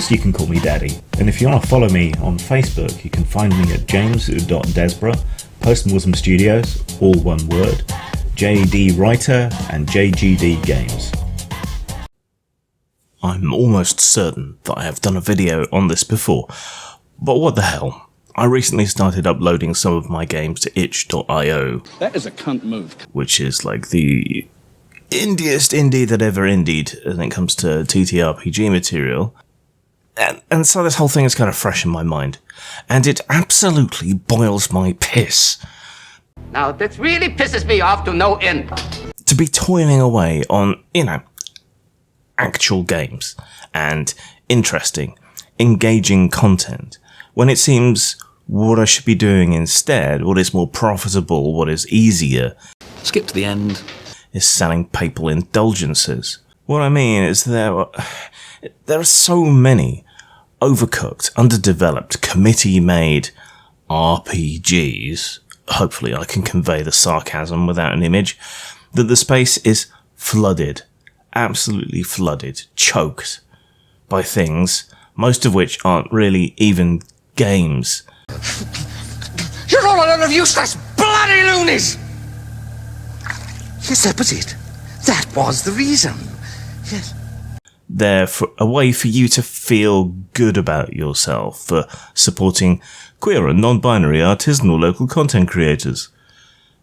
course you can call me Daddy, and if you want to follow me on Facebook, you can find me at james.desborough, Post-Muslim Studios, all one word, JD Writer and JGD Games. I'm almost certain that I have done a video on this before, but what the hell. I recently started uploading some of my games to itch.io. That is a cunt move. Which is like the indiest indie that ever indied when it comes to TTRPG material. And so this whole thing is kind of fresh in my mind. And it absolutely boils my piss. Now, this really pisses me off to no end. To be toiling away on, actual games and interesting, engaging content, when it seems what I should be doing instead, what is more profitable, what is easier, skip to the end, is selling papal indulgences. What I mean is there are so many overcooked, underdeveloped, committee-made RPGs, hopefully I can convey the sarcasm without an image, that the space is flooded, absolutely flooded, choked by things, most of which aren't really even games. You're all a lot of useless bloody loonies! Yes, that was it. That was the reason. Yes. They're a way for you to feel good about yourself, for supporting queer and non-binary artisanal local content creators.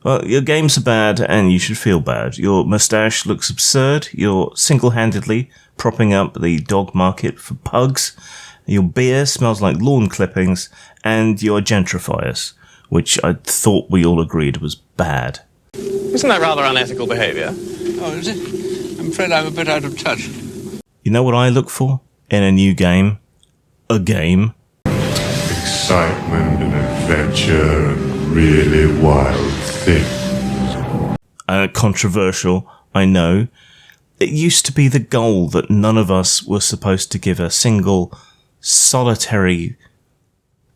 Well, your games are bad and you should feel bad. Your moustache looks absurd. You're single-handedly propping up the dog market for pugs. Your beer smells like lawn clippings. And your gentrifiers, which I thought we all agreed was bad. Isn't that rather unethical behaviour? Oh, is it? I'm afraid I'm a bit out of touch. You know what I look for in a new game? A game. Excitement and adventure and really wild things. Controversial, I know. It used to be the goal that none of us were supposed to give a single solitary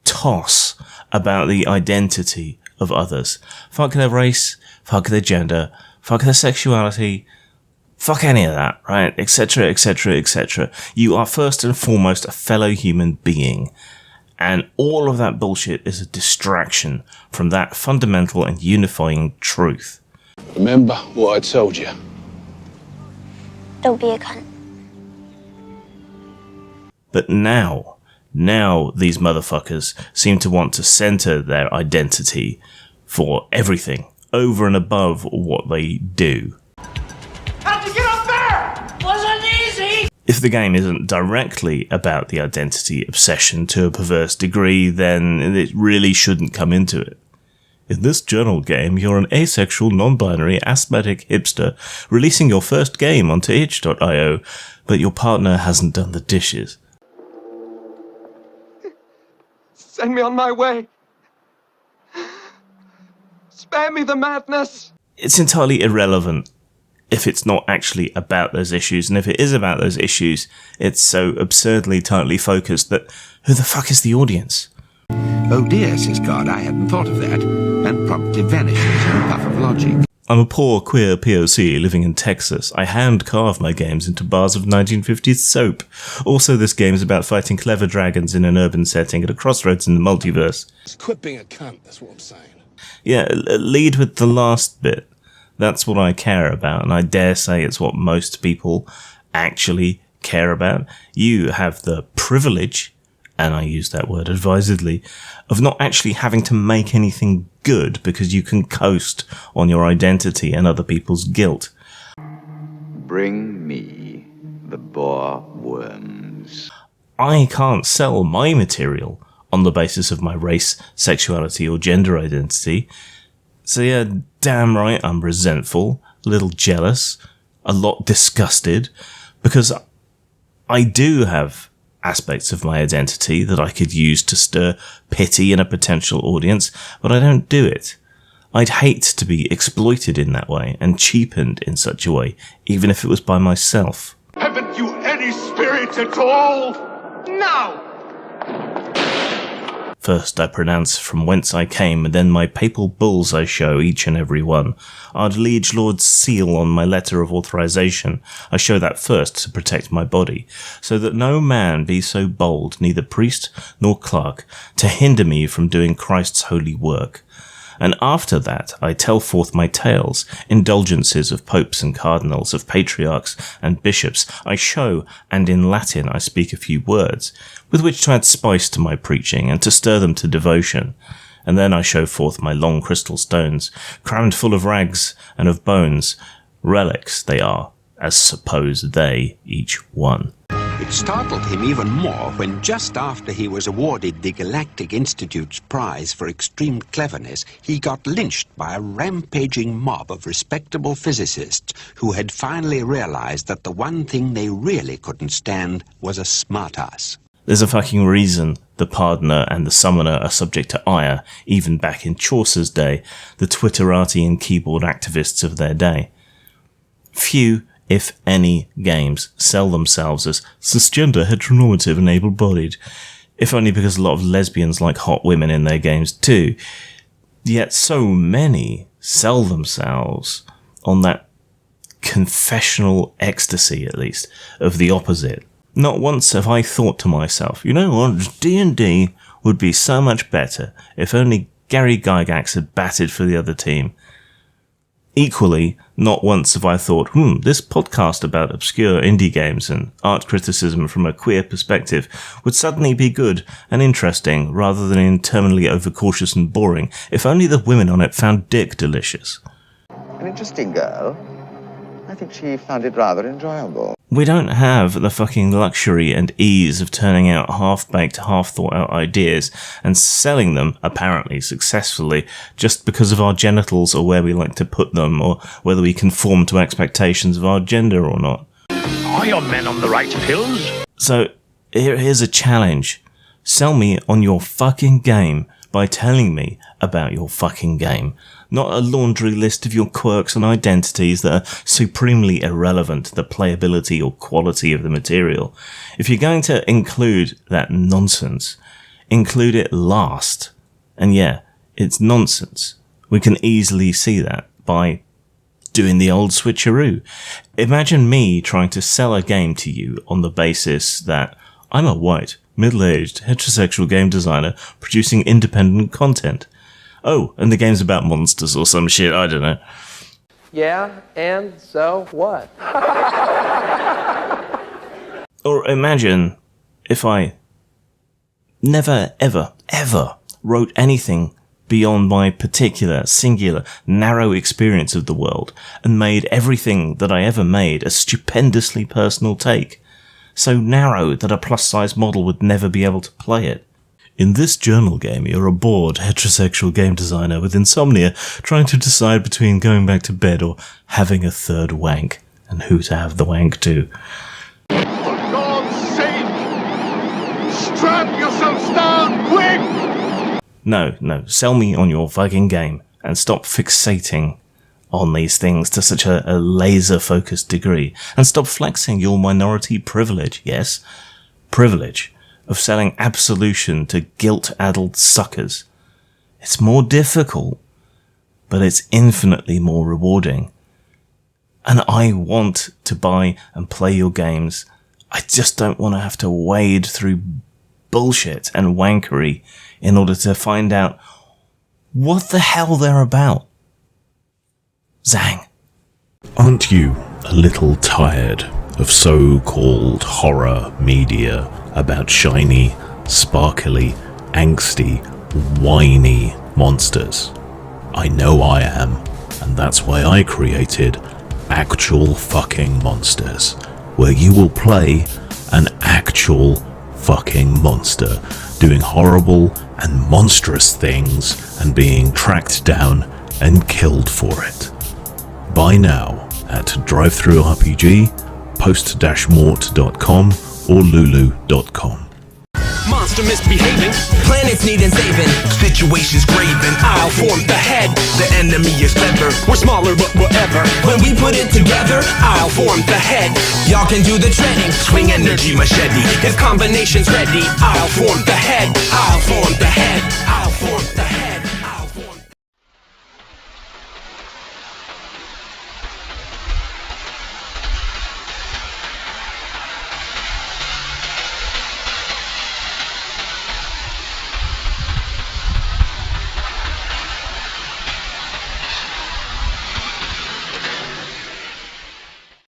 toss about the identity of others. Fuck their race, fuck their gender, fuck their sexuality, fuck any of that, right? Etc, etc, etc. You are first and foremost a fellow human being. And all of that bullshit is a distraction from that fundamental and unifying truth. Remember what I told you. Don't be a cunt. But now these motherfuckers seem to want to center their identity for everything over and above what they do. How'd you get up there? Wasn't easy! If the game isn't directly about the identity obsession to a perverse degree, then it really shouldn't come into it. In this journal game, you're an asexual, non-binary, asthmatic hipster releasing your first game onto itch.io, but your partner hasn't done the dishes. Send me on my way. Spare me the madness. It's entirely irrelevant if it's not actually about those issues, and if it is about those issues, it's so absurdly tightly focused that who the fuck is the audience? Oh dear, says God, I hadn't thought of that, and promptly vanishes in a puff of logic. I'm a poor queer POC living in Texas. I hand-carve my games into bars of 1950s soap. Also, this game's about fighting clever dragons in an urban setting at a crossroads in the multiverse. Quit being a cunt, that's what I'm saying. Yeah, lead with the last bit. That's what I care about, and I dare say it's what most people actually care about. You have the privilege, and I use that word advisedly, of not actually having to make anything good because you can coast on your identity and other people's guilt. Bring me the boar worms. I can't sell my material on the basis of my race, sexuality, or gender identity. So yeah, damn right I'm resentful, a little jealous, a lot disgusted, because I do have aspects of my identity that I could use to stir pity in a potential audience, but I don't do it. I'd hate to be exploited in that way and cheapened in such a way, even if it was by myself. Haven't you any spirit at all? No! First I pronounce from whence I came, and then my papal bulls I show, each and every one. Our liege lord's seal on my letter of authorization, I show that first to protect my body, so that no man be so bold, neither priest nor clerk, to hinder me from doing Christ's holy work. And after that I tell forth my tales, indulgences of popes and cardinals, of patriarchs and bishops. I show, and in Latin I speak a few words, with which to add spice to my preaching, and to stir them to devotion. And then I show forth my long crystal stones, crammed full of rags and of bones. Relics they are, as suppose they each one. It startled him even more when, just after he was awarded the Galactic Institute's prize for extreme cleverness, he got lynched by a rampaging mob of respectable physicists who had finally realized that the one thing they really couldn't stand was a smartass. There's a fucking reason the Pardoner and the Summoner are subject to ire, even back in Chaucer's day, the Twitterati and keyboard activists of their day. Few, if any, games sell themselves as cisgender, heteronormative and able-bodied, if only because a lot of lesbians like hot women in their games too. Yet so many sell themselves on that confessional ecstasy, at least, of the opposite. Not once have I thought to myself, you know what, D&D would be so much better if only Gary Gygax had batted for the other team. Equally, not once have I thought, this podcast about obscure indie games and art criticism from a queer perspective would suddenly be good and interesting rather than interminably overcautious and boring if only the women on it found dick delicious. An interesting girl. I think she found it rather enjoyable. We don't have the fucking luxury and ease of turning out half-baked, half-thought-out ideas and selling them, apparently successfully, just because of our genitals or where we like to put them, or whether we conform to expectations of our gender or not. Are your men on the right pills? So, here's a challenge. Sell me on your fucking game by telling me about your fucking game. Not a laundry list of your quirks and identities that are supremely irrelevant to the playability or quality of the material. If you're going to include that nonsense, include it last. And yeah, it's nonsense. We can easily see that by doing the old switcheroo. Imagine me trying to sell a game to you on the basis that I'm a white, middle-aged, heterosexual game designer producing independent content. Oh, and the game's about monsters or some shit, I don't know. Yeah, and so what? Or imagine if I never, ever, ever wrote anything beyond my particular, singular, narrow experience of the world and made everything that I ever made a stupendously personal take, so narrow that a plus-size model would never be able to play it. In this journal game, you're a bored, heterosexual game designer with insomnia trying to decide between going back to bed or having a third wank, and who to have the wank to. For God's sake! Strap yourselves down, quick! No, sell me on your fucking game, and stop fixating on these things to such a laser-focused degree, and stop flexing your minority privilege, yes, privilege, of selling absolution to guilt-addled suckers. It's more difficult, but it's infinitely more rewarding. And I want to buy and play your games. I just don't want to have to wade through bullshit and wankery in order to find out what the hell they're about. Zang. Aren't you a little tired of so-called horror media about shiny, sparkly, angsty, whiny monsters? I know I am, and that's why I created Actual Fucking Monsters, where you will play an actual fucking monster doing horrible and monstrous things and being tracked down and killed for it. Buy now at DriveThruRPG, post-mort.com or lulu.com. Monster misbehaving, planets needing saving, situations graven, I'll form the head. The enemy is clever, we're smaller but whatever. When we put it together, I'll form the head. Y'all can do the treading, swing energy machete. If combination's ready, I'll form the head. I'll